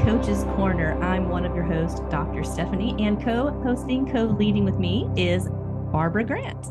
Coach's Corner. I'm one of your hosts, Dr. Stephanie, and co-hosting, co-leading with me is Barbara Grant.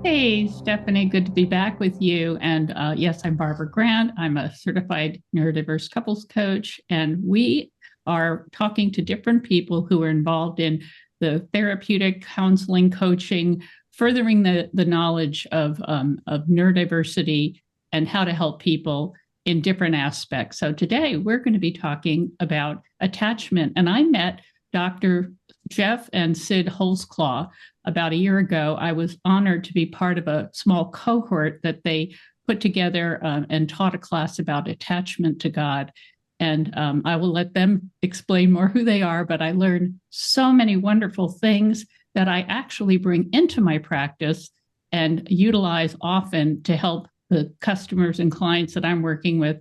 Hey, Stephanie, good to be back with you. And yes, I'm Barbara Grant. I'm a certified neurodiverse couples coach, and we are talking to different people who are involved in the therapeutic counseling, coaching, furthering the knowledge of neurodiversity and how to help people in different aspects. So today we're going to be talking about attachment. And I met Dr. Geoff and Cyd Holsclaw about a year ago. I was honored to be part of a small cohort that they put together and taught a class about attachment to God. And I will let them explain more who they are, but I learned so many wonderful things that I actually bring into my practice and utilize often to help the customers and clients that I'm working with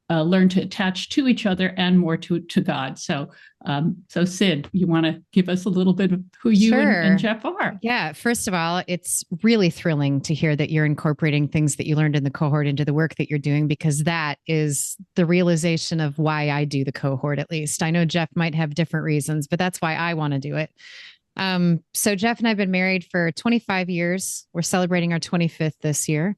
learn to attach to each other and more to God. So Cyd, you want to give us a little bit of who you and Geoff are? Yeah. First of all, it's really thrilling to hear that you're incorporating things that you learned in the cohort into the work that you're doing, because that is the realization of why I do the cohort, at least. I know Geoff might have different reasons, but that's why I want to do it. So Geoff and I have been married for 25 years. We're celebrating our 25th this year.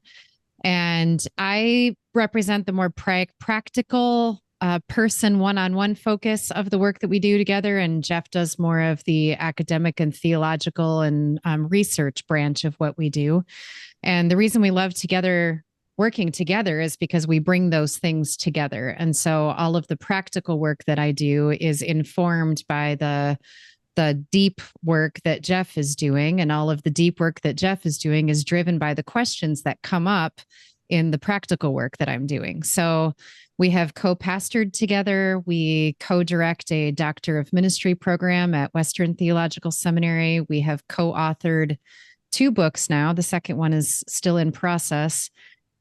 And I represent the more practical person one-on-one focus of the work that we do together. And Geoff does more of the academic and theological and research branch of what we do. And the reason we love working together is because we bring those things together. And so all of the practical work that I do is informed by the deep work that Geoff is doing, and all of the deep work that Geoff is doing is driven by the questions that come up in the practical work that I'm doing. So we have co-pastored together. We co-direct a Doctor of Ministry program at Western Theological Seminary. We have co-authored 2 books now. The second one is still in process.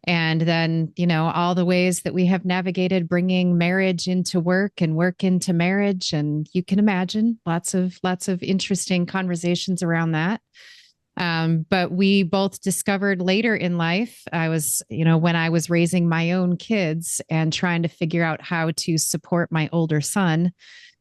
And then, all the ways that we have navigated bringing marriage into work and work into marriage. And you can imagine lots of interesting conversations around that. But we both discovered later in life, when I was raising my own kids and trying to figure out how to support my older son,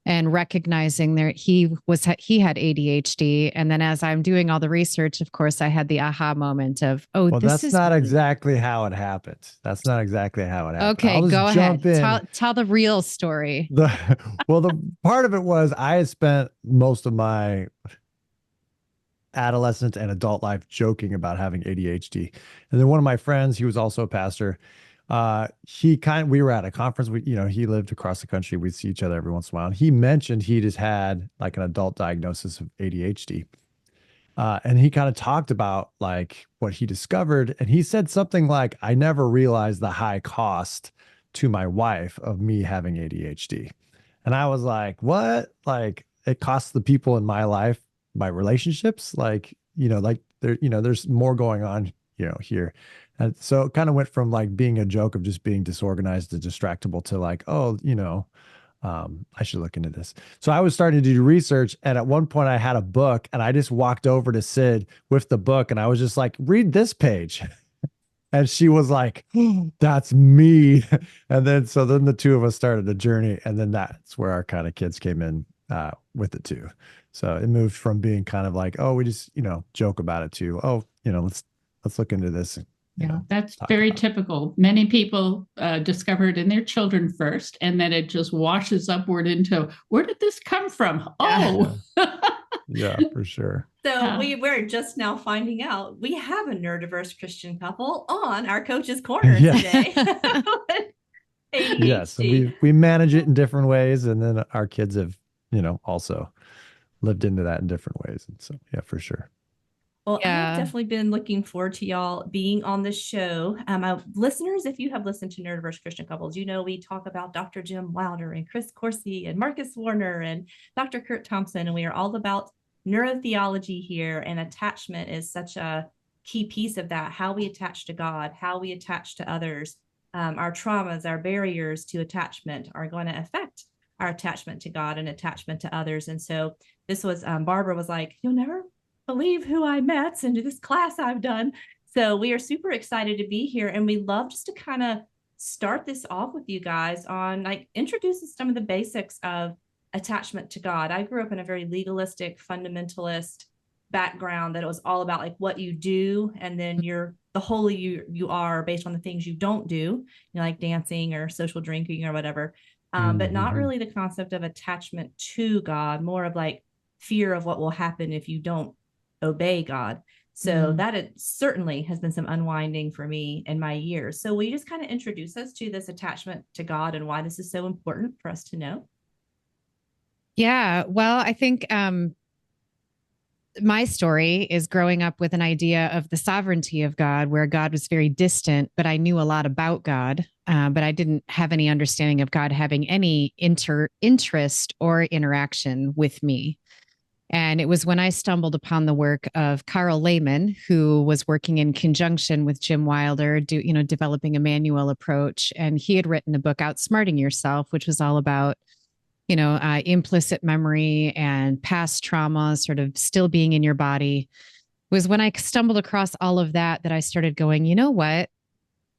and recognizing that he had ADHD. And then as I'm doing all the research, of course, I had the aha moment of, that's not exactly how it happened. That's not exactly how it happened. Okay, go ahead. Tell the real story. The part of it was I had spent most of my adolescent and adult life joking about having ADHD. And then one of my friends, he was also a pastor, we were at a conference. He lived across the country. We'd see each other every once in a while. And he mentioned he just had like an adult diagnosis of ADHD. And he kind of talked about like what he discovered. And he said something like, I never realized the high cost to my wife of me having ADHD. And I was like, what? Like it costs the people in my life, my relationships, there's more going on, here. And so it kind of went from like being a joke of just being disorganized and distractible to like, I should look into this. So I was starting to do research. And at one point I had a book and I just walked over to Cyd with the book and I was just like, read this page. And she was like, that's me. And then the two of us started a journey. And then that's where our kind of kids came in with it too. So it moved from being kind of like, we just, joke about it to, let's look into this. Yeah, that's very typical. Many people discover it in their children first, and then it just washes upward into, where did this come from? Oh, yeah, for sure. So we're just now finding out we have a neurodiverse Christian couple on our Coach's Corner today. Yes, and we manage it in different ways, and then our kids have, also lived into that in different ways. And so, yeah, for sure. Well, I've definitely been looking forward to y'all being on the show. Listeners, if you have listened to Neurodiverse Christian Couples, we talk about Dr. Jim Wilder and Chris Corsi and Marcus Warner and Dr. Kurt Thompson, and we are all about neurotheology here, and attachment is such a key piece of that, how we attach to God, how we attach to others. Our traumas, our barriers to attachment are going to affect our attachment to God and attachment to others. And so this was, Barbara was like, you'll never believe who I met into this class I've done. So we are super excited to be here, and we love just to kind of start this off with you guys on like introducing some of the basics of attachment to God. I grew up in a very legalistic, fundamentalist background that it was all about like what you do, and then you're the holy you are based on the things you don't do, you know, like dancing or social drinking or whatever. But not really the concept of attachment to God, more of like fear of what will happen if you don't obey God. So that it certainly has been some unwinding for me in my years. So will you just kind of introduce us to this attachment to God and why this is so important for us to know? Yeah, well, I think my story is growing up with an idea of the sovereignty of God, where God was very distant, but I knew a lot about God, but I didn't have any understanding of God having any interest or interaction with me. And it was when I stumbled upon the work of Carl Lehman, who was working in conjunction with Jim Wilder, developing a manual approach. And he had written a book, Outsmarting Yourself, which was all about, implicit memory and past trauma sort of still being in your body. It was when I stumbled across all of that I started going, you know what?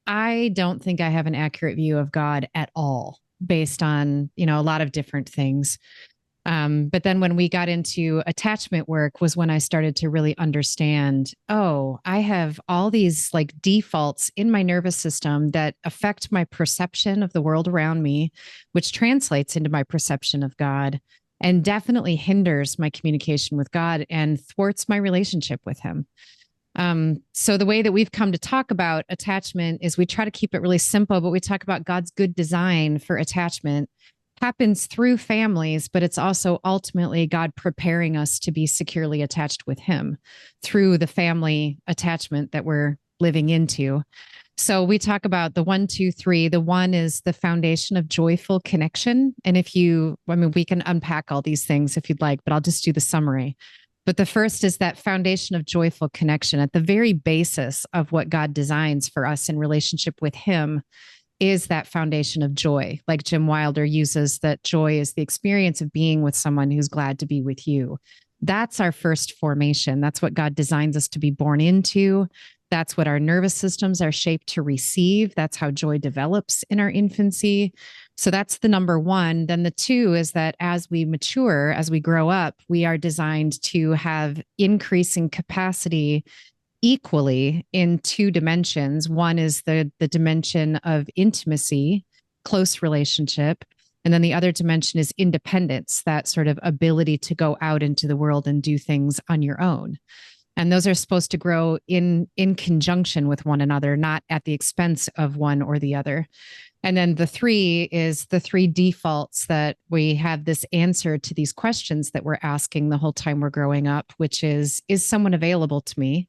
I don't think I have an accurate view of God at all based on, a lot of different things. But then when we got into attachment work was when I started to really understand, oh, I have all these like defaults in my nervous system that affect my perception of the world around me, which translates into my perception of God and definitely hinders my communication with God and thwarts my relationship with him. So the way that we've come to talk about attachment is we try to keep it really simple, but we talk about God's good design for attachment happens through families, but it's also ultimately God preparing us to be securely attached with him through the family attachment that we're living into. So we talk about the 1, 2, 3. The 1 is the foundation of joyful connection. And we can unpack all these things if you'd like, but I'll just do the summary. But the first is that foundation of joyful connection. At the very basis of what God designs for us in relationship with him is that foundation of joy. Like Jim Wilder uses, that joy is the experience of being with someone who's glad to be with you. That's our first formation. That's what God designs us to be born into. That's what our nervous systems are shaped to receive. That's how joy develops in our infancy. So that's the number 1. Then the 2 is that as we mature, as we grow up, we are designed to have increasing capacity equally in 2 dimensions. One is the dimension of intimacy, close relationship. And then the other dimension is independence, that sort of ability to go out into the world and do things on your own. And those are supposed to grow in conjunction with one another, not at the expense of one or the other. And then the 3 is the 3 defaults that we have this answer to these questions that we're asking the whole time we're growing up, which is someone available to me?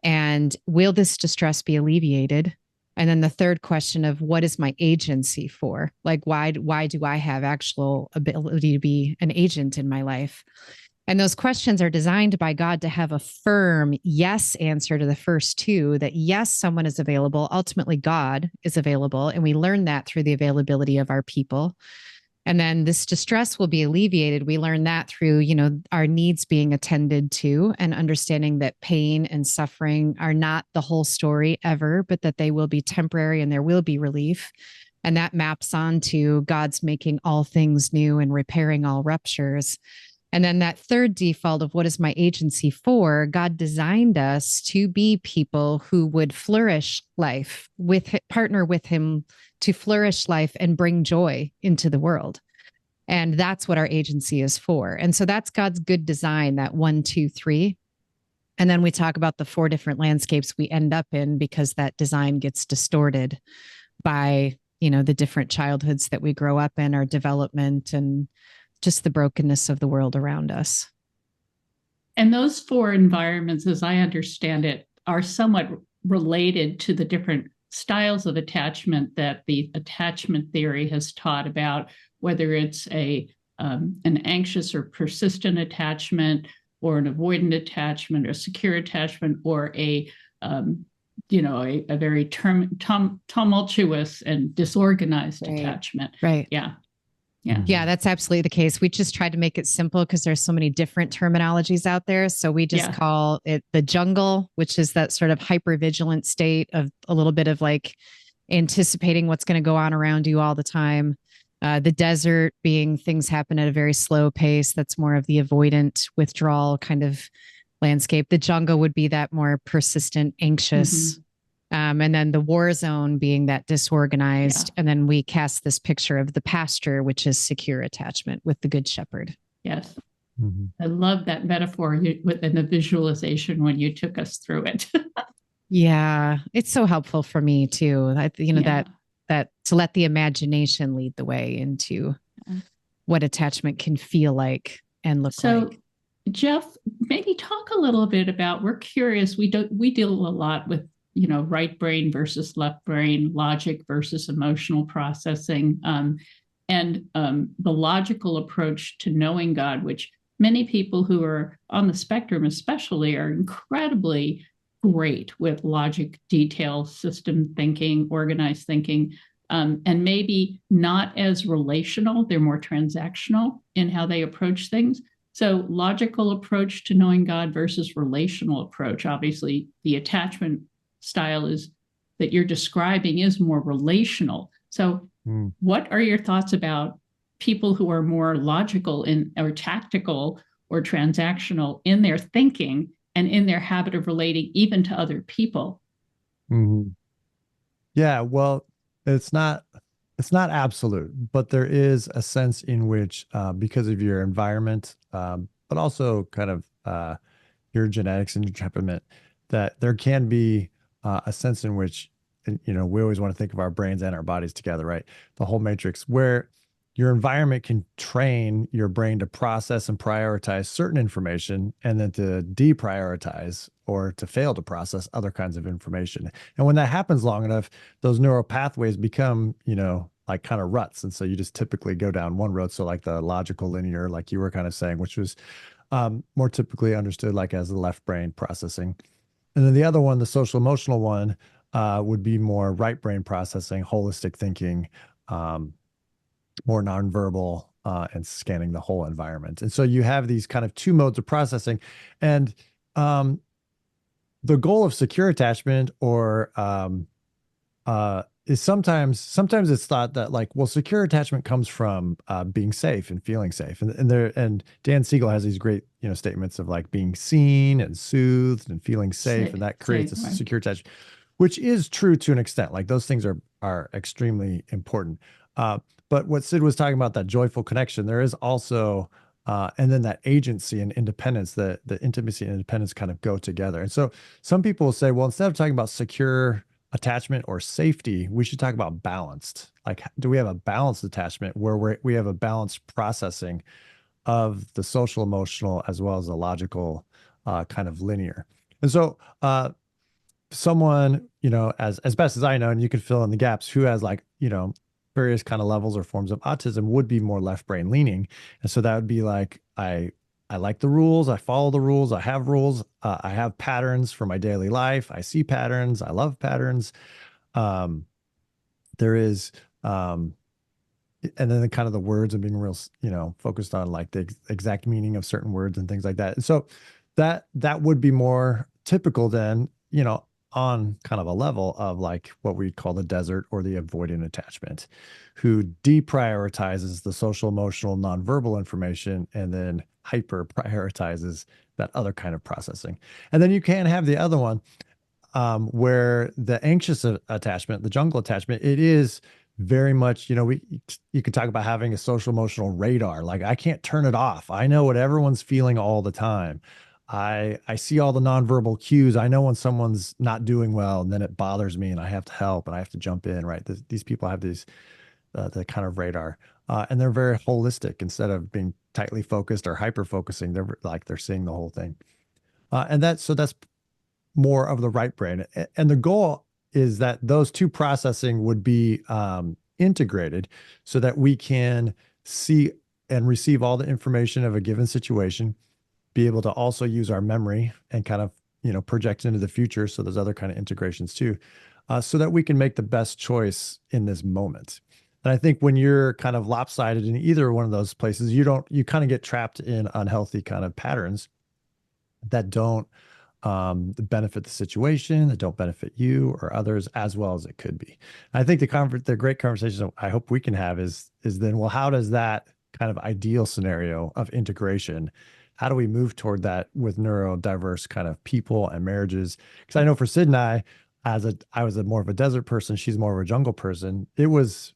And will this distress be alleviated? And then the third question of what is my agency for? Like, why do I have actual ability to be an agent in my life? And those questions are designed by God to have a firm yes answer to the first 2, that yes, someone is available. Ultimately, God is available. And we learn that through the availability of our people. And then this distress will be alleviated. We learn that through, our needs being attended to and understanding that pain and suffering are not the whole story ever, but that they will be temporary and there will be relief. And that maps onto God's making all things new and repairing all ruptures. And then that third default of what is my agency for? God designed us to be people who would flourish life partner with him to flourish life and bring joy into the world. And that's what our agency is for. And so that's God's good design, that 1, 2, 3. And then we talk about the 4 different landscapes we end up in because that design gets distorted by, the different childhoods that we grow up in, our development, and just the brokenness of the world around us. And those 4 environments, as I understand it, are somewhat related to the different styles of attachment that the attachment theory has taught about, whether it's an anxious or persistent attachment, or an avoidant attachment, or secure attachment, or a very tumultuous and disorganized attachment. Right. Yeah. Yeah, that's absolutely the case. We just tried to make it simple because there's so many different terminologies out there. So we just call it the jungle, which is that sort of hypervigilant state of a little bit of like, anticipating what's going to go on around you all the time. The desert being things happen at a very slow pace. That's more of the avoidant withdrawal kind of landscape. The jungle would be that more persistent, anxious. And then the war zone being that disorganized. And then we cast this picture of the pasture, which is secure attachment with the good shepherd. Yes. I love that metaphor within the visualization when you took us through it. Yeah, it's so helpful for me too. That to let the imagination lead the way into what attachment can feel like and look like. Geoff, maybe talk a little bit about, we're curious, we deal a lot with, right brain versus left brain, logic versus emotional processing, and the logical approach to knowing God, which many people who are on the spectrum especially are incredibly great with logic, detail, system thinking, organized thinking, and maybe not as relational. They're more transactional in how they approach things. So logical approach to knowing God versus relational approach. Obviously, the attachment style that you're describing is more relational. So what are your thoughts about people who are more logical or tactical or transactional in their thinking and in their habit of relating even to other people? Yeah, well, it's not absolute, but there is a sense in which, because of your environment, but also kind of your genetics and your temperament, that there can be a sense in which, we always want to think of our brains and our bodies together, right? The whole matrix, where your environment can train your brain to process and prioritize certain information and then to deprioritize or to fail to process other kinds of information. And when that happens long enough, those neural pathways become, like kind of ruts. And so you just typically go down one road. So like the logical linear, like you were kind of saying, which was more typically understood like as the left brain processing. And then the other one, the social emotional one, would be more right brain processing, holistic thinking, more nonverbal, and scanning the whole environment. And so you have these kind of two modes of processing. And the goal of secure attachment or is sometimes it's thought that like, well, secure attachment comes from being safe and feeling safe. And Dan Siegel has these great, statements of like being seen and soothed and feeling safe. And that creates a secure attachment, which is true to an extent. Like those things are extremely important. But what Cyd was talking about, that joyful connection, there is also, and then that agency and independence, the intimacy and independence kind of go together. And so some people will say, well, instead of talking about secure attachment or safety, we should talk about balanced. Like, do we have a balanced attachment where we have a balanced processing of the social emotional as well as the logical kind of linear? And so someone, as best as I know, and you can fill in the gaps, who has like, various kind of levels or forms of autism would be more left brain leaning. And so that would be like, I like the rules. I follow the rules. I have rules. I have patterns for my daily life. I see patterns. I love patterns. There is, and then kind of the words and being real, focused on like the exact meaning of certain words and things like that. And so that would be more typical than, on kind of a level of like what we call the desert or the avoidant attachment, who deprioritizes the social, emotional, nonverbal information and then hyper prioritizes that other kind of processing. And then you can have the other one where the anxious attachment, the jungle attachment, it is very much, you could talk about having a social emotional radar. Like I can't turn it off. I know what everyone's feeling all the time. I see all the nonverbal cues. I know when someone's not doing well, and then it bothers me and I have to help and I have to jump in, right? These people have the kind of radar, and they're very holistic instead of being tightly focused or hyper focusing. They're seeing the whole thing. And that's more of the right brain. And the goal is that those two processing would be integrated so that we can see and receive all the information of a given situation, be able to also use our memory and kind of, project into the future. So there's other kind of integrations too, so that we can make the best choice in this moment. And I think when you're kind of lopsided in either one of those places, you kind of get trapped in unhealthy kind of patterns that don't that benefit the situation, that don't benefit you or others as well as it could be. I think the great conversation I hope we can have is then, well, how does that kind of ideal scenario of integration, how do we move toward that with neurodiverse kind of people and marriages? Because I know for Cyd and I was more of a desert person, she's more of a jungle person. It was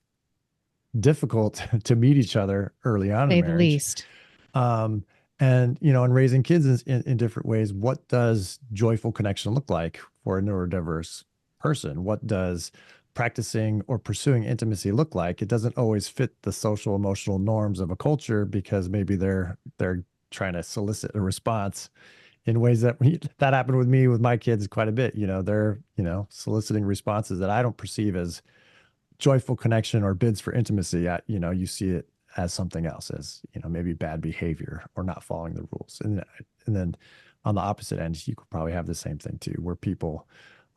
difficult to meet each other early on in marriage. Say the least. And, and raising kids in different ways. What does joyful connection look like for a neurodiverse person? What does practicing or pursuing intimacy look like? It doesn't always fit the social emotional norms of a culture because maybe they're trying to solicit a response in ways that happened with me with my kids quite a bit. They're, soliciting responses that I don't perceive as joyful connection or bids for intimacy. You see it as something else, as maybe bad behavior or not following the rules. And then on the opposite end, you could probably have the same thing too, where people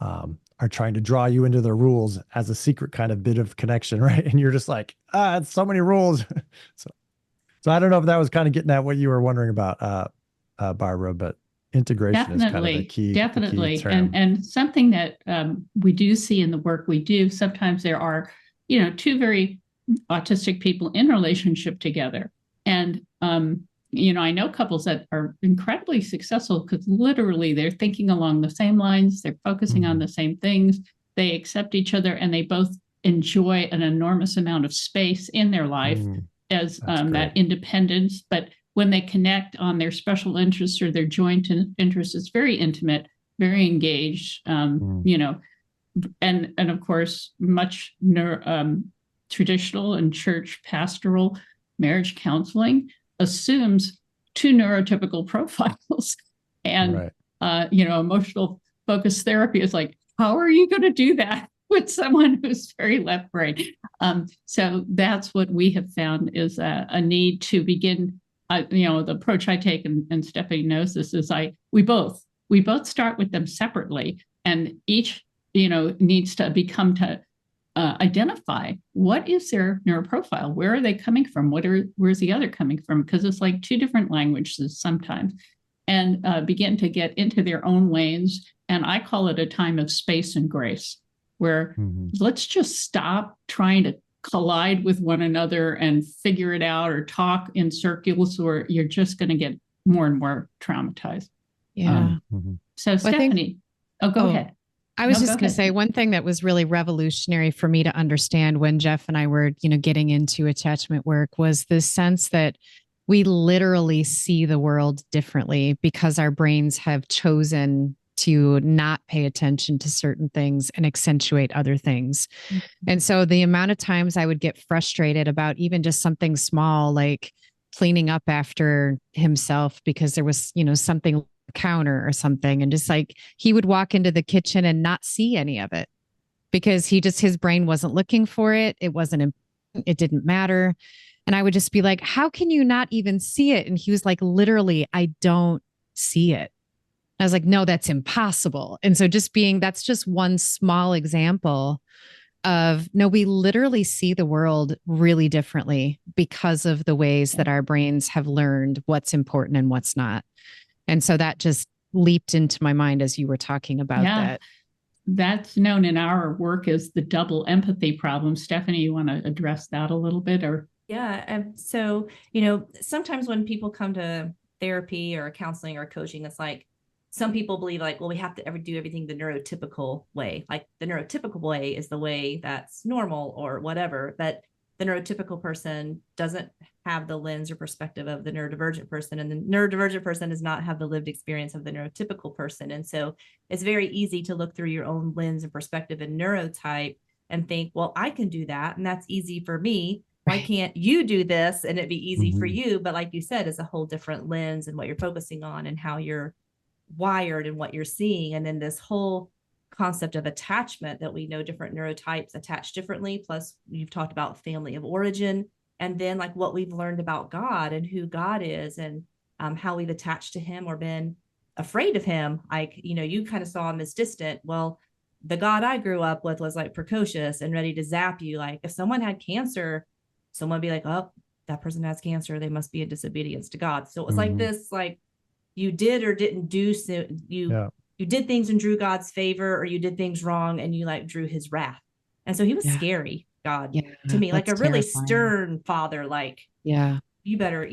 are trying to draw you into their rules as a secret kind of bit of connection, right? And you're just like, it's so many rules. So I don't know if that was kind of getting at what you were wondering about, Barbara, but integration is kind of the key. Definitely. The key term. And something that we do see in the work we do, sometimes there are, two very autistic people in relationship together. And, I know couples that are incredibly successful because literally they're thinking along the same lines. They're focusing on the same things. They accept each other and they both enjoy an enormous amount of space in their life as that independence. But when they connect on their special interests or their joint interests, it's very intimate, very engaged, and of course, much traditional and church pastoral marriage counseling assumes two neurotypical profiles. And, emotional focused therapy is like, how are you going to do that with someone who's very left brain? So that's what we have found is a need to begin. The approach I take, and Stephanie knows this, is we both start with them separately, and each needs to identify what is their neuroprofile, where are they coming from, where's the other coming from, because it's like two different languages sometimes, and begin to get into their own lanes. And I call it a time of space and grace, where let's just stop trying to collide with one another and figure it out or talk in circles, or you're just going to get more and more traumatized. Yeah. So Stephanie, go ahead. I was just going to say one thing that was really revolutionary for me to understand when Geoff and I were, getting into attachment work was this sense that we literally see the world differently because our brains have chosen to not pay attention to certain things and accentuate other things. And so the amount of times I would get frustrated about even just something small, like cleaning up after himself because there was, something on the counter or something. And just like, he would walk into the kitchen and not see any of it because his brain wasn't looking for it. It wasn't important. It didn't matter. And I would just be like, how can you not even see it? And he was like, literally, I don't see it. I was like, no, that's impossible. And so that's just one small example of, no, we literally see the world really differently because of the ways that our brains have learned what's important and what's not. And so that just leaped into my mind as you were talking about that. That's known in our work as the double empathy problem. Stephanie, you want to address that a little bit? Or Yeah. So, sometimes when people come to therapy or counseling or coaching, it's like, some people believe like, well, we have to do everything the neurotypical way. Like the neurotypical way is the way that's normal or whatever. But the neurotypical person doesn't have the lens or perspective of the neurodivergent person. And the neurodivergent person does not have the lived experience of the neurotypical person. And so it's very easy to look through your own lens and perspective and neurotype and think, well, I can do that. And that's easy for me. Why can't you do this? And it'd be easy for you. But like you said, it's a whole different lens and what you're focusing on and how you're wired and what you're seeing. And then this whole concept of attachment, that we know different neurotypes attach differently. Plus you've talked about family of origin, and then like what we've learned about God and who God is, and how we've attached to him or been afraid of him. Like, you kind of saw him as distant. Well, the God I grew up with was like precocious and ready to zap you. Like if someone had cancer, someone would be like, oh, that person has cancer, they must be in disobedience to God. So it was like this, like, you did or didn't do, so you you did things and drew God's favor, or you did things wrong and you like drew his wrath. And so he was scary, God, to me, like a really stern father, like, you better,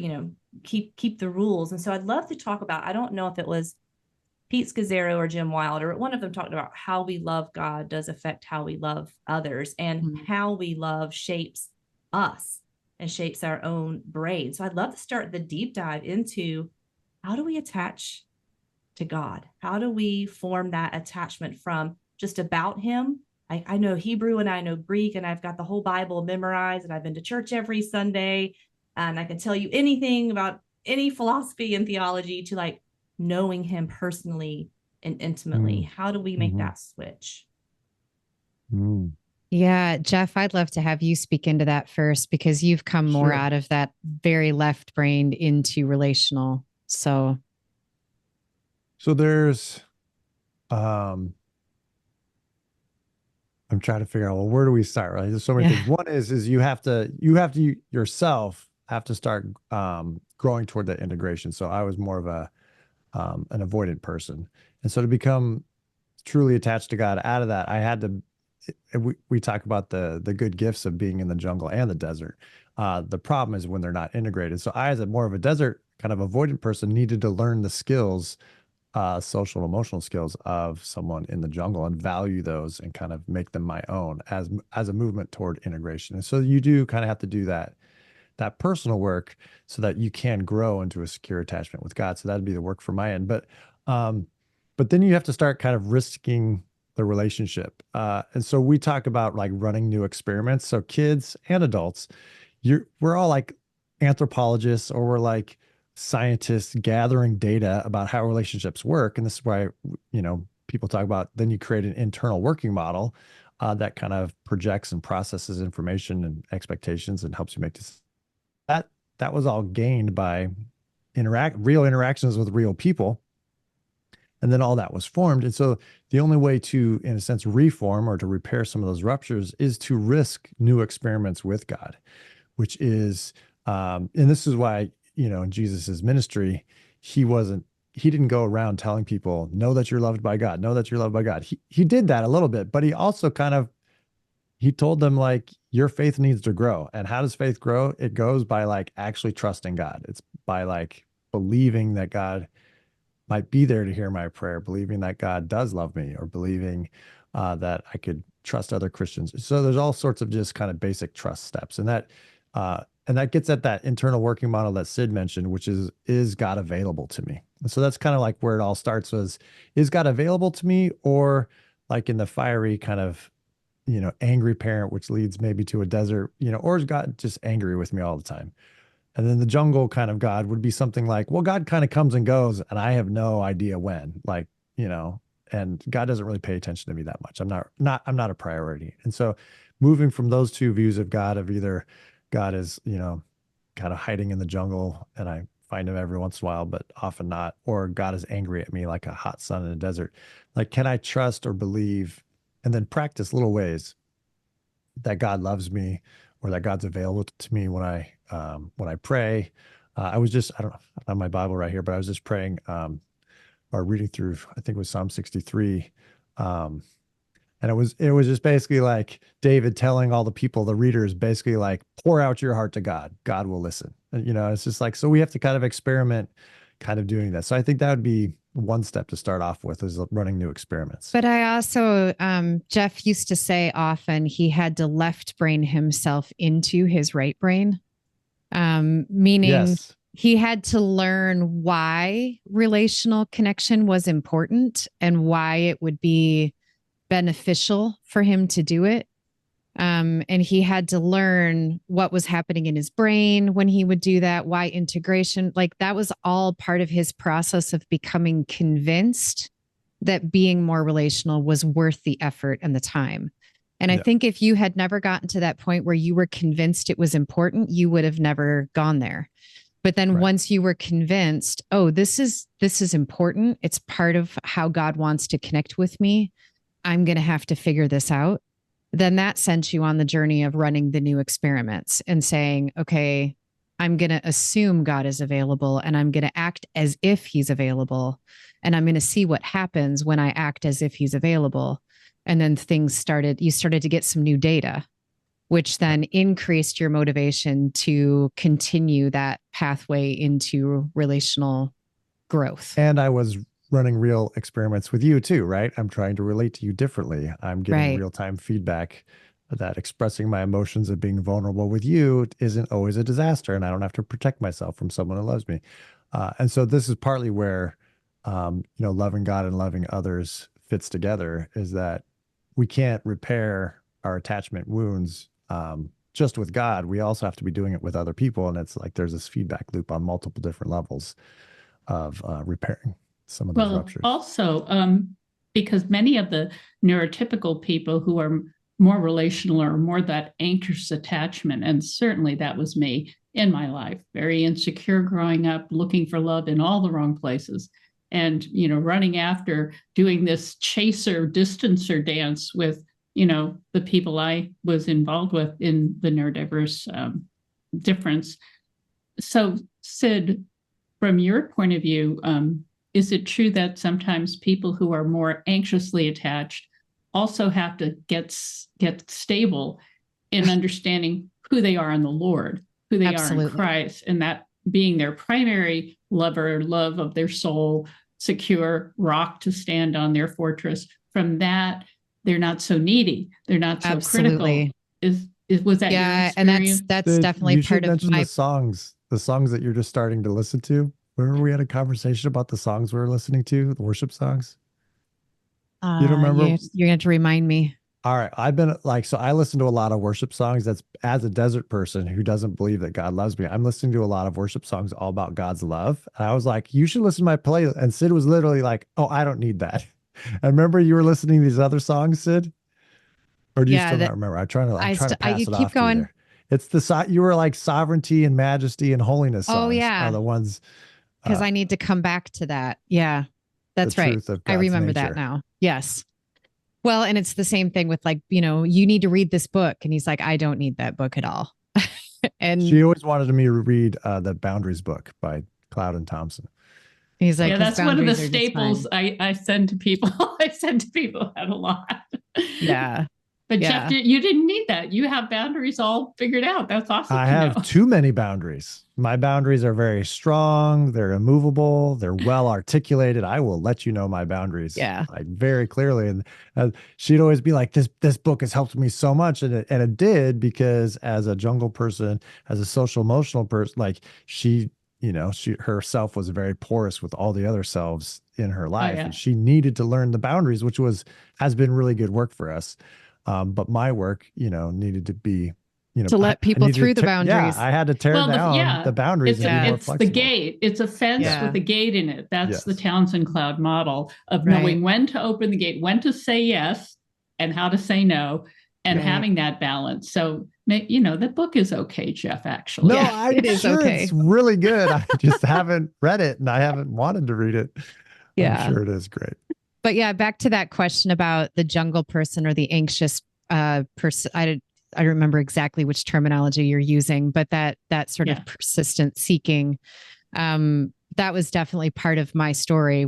keep the rules. And so I'd love to talk about, I don't know if it was Pete Scazzaro or Jim Wilder, one of them talked about how we love God does affect how we love others, and how we love shapes us and shapes our own brain. So I'd love to start the deep dive into, how do we attach to God? How do we form that attachment from just about him? I know Hebrew and I know Greek and I've got the whole Bible memorized and I've been to church every Sunday and I can tell you anything about any philosophy and theology, to like knowing him personally and intimately. How do we make that switch? Yeah, Geoff, I'd love to have you speak into that first, because you've come more out of that very left-brained into relational. So there's, I'm trying to figure out, well, where do we start? Right? There's so many things. One is you have to yourself have to start growing toward that integration. So I was more of an avoidant person. And so to become truly attached to God, out of that, I had to, we talk about the good gifts of being in the jungle and the desert. The problem is when they're not integrated. So I, as more of a desert kind of avoidant person, needed to learn the skills, social and emotional skills of someone in the jungle, and value those and kind of make them my own as a movement toward integration. And so you do kind of have to do that personal work so that you can grow into a secure attachment with God. So that'd be the work from my end. But then you have to start kind of risking the relationship. And so we talk about like running new experiments. So kids and adults, we're all like anthropologists, or we're like scientists gathering data about how relationships work. And this is why, people talk about, then you create an internal working model that kind of projects and processes information and expectations and helps you make this. That was all gained by real interactions with real people. And then all that was formed. And so the only way to, in a sense, reform or to repair some of those ruptures is to risk new experiments with God, which is, and this is why, in Jesus's ministry, he didn't go around telling people, know that you're loved by God, know that you're loved by God. He did that a little bit, but he also he told them, like, your faith needs to grow. And how does faith grow? It goes by like actually trusting God. It's by like believing that God might be there to hear my prayer, believing that God does love me, or believing that I could trust other Christians. So there's all sorts of just kind of basic trust steps. And that gets at that internal working model that Cyd mentioned, which is God available to me? And so that's kind of like where it all starts, is God available to me? Or like in the fiery kind of, angry parent, which leads maybe to a desert, or is God just angry with me all the time? And then the jungle kind of God would be something like, well, God kind of comes and goes and I have no idea when, like, and God doesn't really pay attention to me that much. I'm not a priority. And so moving from those two views of God, of either God is, kind of hiding in the jungle and I find him every once in a while, but often not, or God is angry at me like a hot sun in a desert. Like, can I trust or believe, and then practice little ways that God loves me, or that God's available to me when I pray. I don't have my Bible right here, but I was just praying or reading through, I think it was Psalm 63. And it was just basically like David telling all the people, the readers, basically like, pour out your heart to God. God will listen. And, it's just like, so we have to kind of experiment kind of doing that. So I think that would be one step to start off with, is running new experiments. But I also, Geoff used to say often he had to left brain himself into his right brain, meaning he had to learn why relational connection was important and why it would be beneficial for him to do it. And he had to learn what was happening in his brain when he would do that, why integration, like that was all part of his process of becoming convinced that being more relational was worth the effort and the time. And I think if you had never gotten to that point where you were convinced it was important, you would have never gone there. But then once you were convinced, oh, this is important, it's part of how God wants to connect with me, I'm going to have to figure this out. Then that sent you on the journey of running the new experiments and saying, okay, I'm going to assume God is available, and I'm going to act as if he's available. And I'm going to see what happens when I act as if he's available. And then you started to get some new data, which then increased your motivation to continue that pathway into relational growth. And I was running real experiments with you too, right? I'm trying to relate to you differently. I'm getting real-time feedback that expressing my emotions and being vulnerable with you isn't always a disaster, and I don't have to protect myself from someone who loves me. And so this is partly where, loving God and loving others fits together, is that we can't repair our attachment wounds just with God. We also have to be doing it with other people. And it's like there's this feedback loop on multiple different levels of repairing some of those ruptures. Also, because many of the neurotypical people who are more relational or more that anxious attachment, and certainly that was me in my life, very insecure growing up, looking for love in all the wrong places, and running after doing this chaser distancer dance with the people I was involved with in the neurodiverse difference. So Cyd, from your point of view, is it true that sometimes people who are more anxiously attached also have to get stable in understanding who they are in the Lord, who they are in Christ, and that being their primary love of their soul, secure rock to stand on, their fortress? From that, they're not so needy, they're not so critical. Was that your experience? And that's definitely part of my the songs that you're just starting to listen to. Remember we had a conversation about the songs we were listening to, the worship songs? You don't remember? You're going to have to remind me. All right. I've been I listen to a lot of worship songs. That's as a desert person who doesn't believe that God loves me. I'm listening to a lot of worship songs all about God's love. And I was like, you should listen to my playlist. And Cyd was literally like, oh, I don't need that. I remember you were listening to these other songs, Cyd? Or do you still not remember? I'm trying to pass it off to you there. It's you were like sovereignty and majesty and holiness songs. Oh, yeah. Are the ones. Because I need to come back to that. Yeah, that's right. I remember that now. Yes. Well, and it's the same thing with you need to read this book. And he's like, I don't need that book at all. And she always wanted me to read the Boundaries book by Cloud and Thompson. He's like, yeah, that's one of the staples I send to people. I send to people that a lot. Yeah. But Geoff, you didn't need that. You have boundaries all figured out. That's awesome. I have too many boundaries. My boundaries are very strong. They're immovable. They're well articulated. I will let you know my boundaries very clearly. And she'd always be like, this book has helped me so much. And it did, because as a jungle person, as a social emotional person, she herself was very porous with all the other selves in her life. And she needed to learn the boundaries, which has been really good work for us. But my work, needed to be, to let people through the boundaries. Yeah, I had to tear down the boundaries. It's the gate. It's a fence with a gate in it. That's the Townsend Cloud model of knowing when to open the gate, when to say yes, and how to say no, and having that balance. So, the book is okay, Geoff, actually. No, it is okay. It's really good. I just haven't read it, and I haven't wanted to read it. Yeah. I'm sure it is great. But back to that question about the jungle person or the anxious person. I don't remember exactly which terminology you're using, but that sort of persistent seeking, that was definitely part of my story.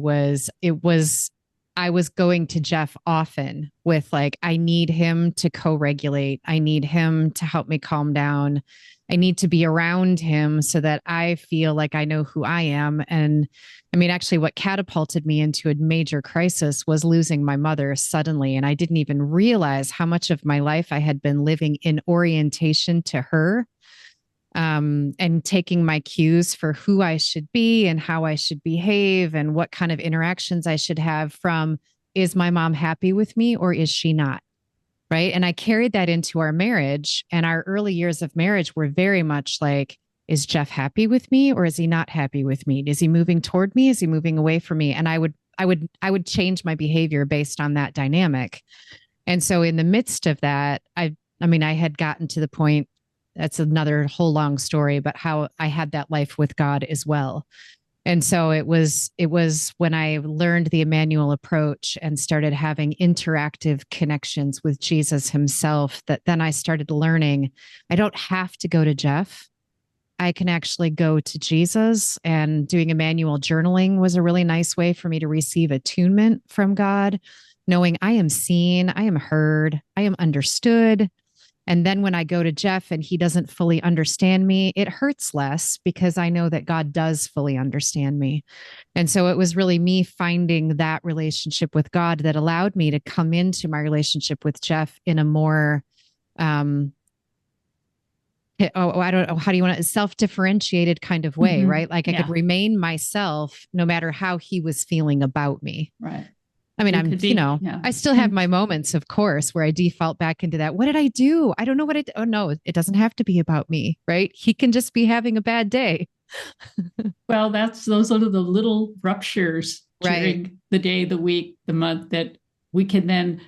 I was going to Geoff often with I need him to co-regulate. I need him to help me calm down. I need to be around him so that I feel like I know who I am. And actually what catapulted me into a major crisis was losing my mother suddenly. And I didn't even realize how much of my life I had been living in orientation to her, and taking my cues for who I should be and how I should behave and what kind of interactions I should have from, is my mom happy with me or is she not? Right. And I carried that into our marriage, and our early years of marriage were very much like, is Geoff happy with me or is he not happy with me? Is he moving toward me? Is he moving away from me? And I would change my behavior based on that dynamic. And so in the midst of that, I had gotten to the point, that's another whole long story, but how I had that life with God as well. And so it was when I learned the Emmanuel approach and started having interactive connections with Jesus himself, that then I started learning, I don't have to go to Geoff. I can actually go to Jesus, and doing a manual journaling was a really nice way for me to receive attunement from God, knowing I am seen, I am heard, I am understood. And then when I go to Geoff and he doesn't fully understand me, it hurts less because I know that God does fully understand me. And so it was really me finding that relationship with God that allowed me to come into my relationship with Geoff in a more, I don't know, how do you want to, self-differentiated kind of way, right? Like I could remain myself no matter how he was feeling about me. Right. I mean, I still have my moments, of course, where I default back into that. What did I do? I don't know what I did. Oh, no, it doesn't have to be about me, right? He can just be having a bad day. Well, those are the little ruptures during the day, the week, the month that we can then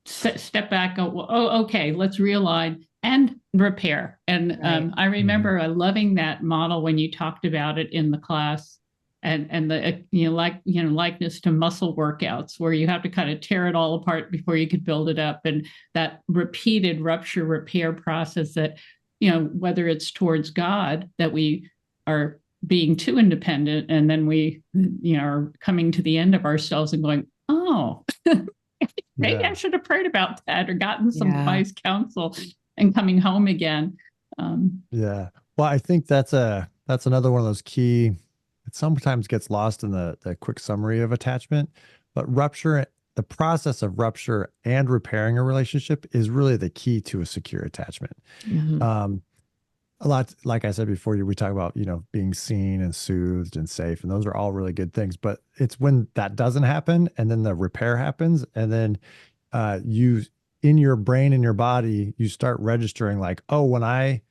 step back. Okay, let's realign and repair. And I remember loving that model when you talked about it in the class. And the likeness to muscle workouts where you have to kind of tear it all apart before you could build it up, and that repeated rupture repair process that, whether it's towards God that we are being too independent, and then we are coming to the end of ourselves and going, oh, maybe I should have prayed about that or gotten some wise counsel, and coming home again. Well, I think that's another one of those key. It sometimes gets lost in the quick summary of attachment, but the process of rupture and repairing a relationship is really the key to a secure attachment. A lot, like I said before, we talk about, being seen and soothed and safe, and those are all really good things, but it's when that doesn't happen and then the repair happens, and then in your brain and your body, you start registering like, oh, when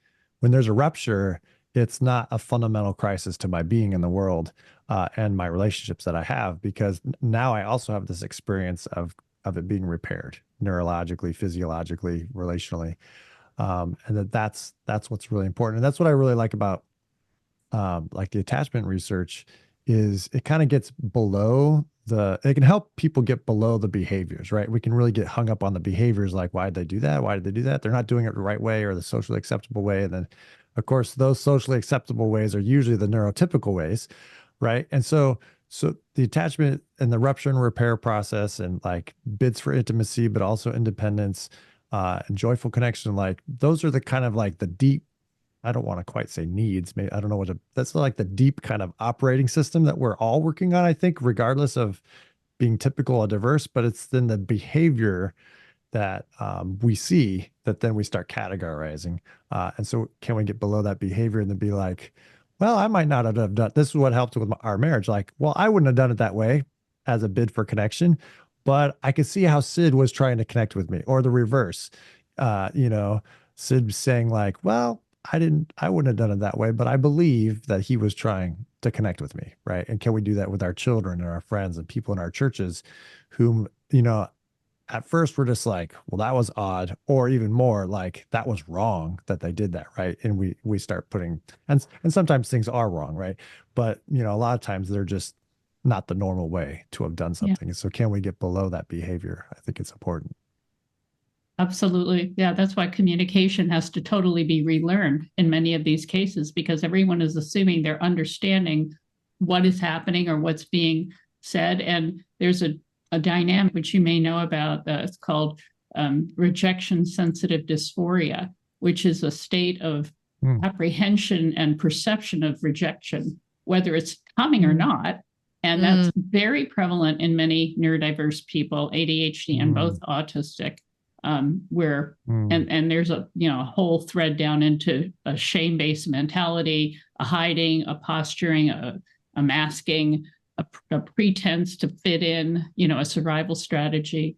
there's a rupture, it's not a fundamental crisis to my being in the world and my relationships that I have, because now I also have this experience of it being repaired neurologically, physiologically, relationally. And that's what's really important. And that's what I really like about like the attachment research is it kind of gets below it can help people get below the behaviors, right? We can really get hung up on the behaviors, like, why did they do that? Why did they do that? They're not doing it the right way or the socially acceptable way. And then, of course, those socially acceptable ways are usually the neurotypical ways, right? And so the attachment and the rupture and repair process, and like bids for intimacy, but also independence and joyful connection, like those are the kind of like the deep, I don't want to quite say needs, maybe, I don't know that's like the deep kind of operating system that we're all working on, I think, regardless of being typical or diverse, but it's then the behavior that we see that then we start categorizing. And so can we get below that behavior and then be like, well, I might not have done, this is what helped with our marriage. Like, well, I wouldn't have done it that way as a bid for connection, but I could see how Cyd was trying to connect with me, or the reverse. Cyd saying like, well, I wouldn't have done it that way, but I believe that he was trying to connect with me. Right. And can we do that with our children and our friends and people in our churches whom, at first we're just like, well, that was odd, or even more like that was wrong that they did that, right? And we start putting, and sometimes things are wrong, right? But a lot of times they're just not the normal way to have done something. And so can we get below that behavior? I think it's important. Absolutely. Yeah, that's why communication has to totally be relearned in many of these cases, because everyone is assuming they're understanding what is happening or what's being said. And there's a dynamic which you may know about. It's called rejection sensitive dysphoria, which is a state of apprehension and perception of rejection, whether it's coming or not. And that's very prevalent in many neurodiverse people, ADHD and both autistic, where and there's a whole thread down into a shame-based mentality, a hiding, a posturing, a masking, a pretense to fit in, a survival strategy.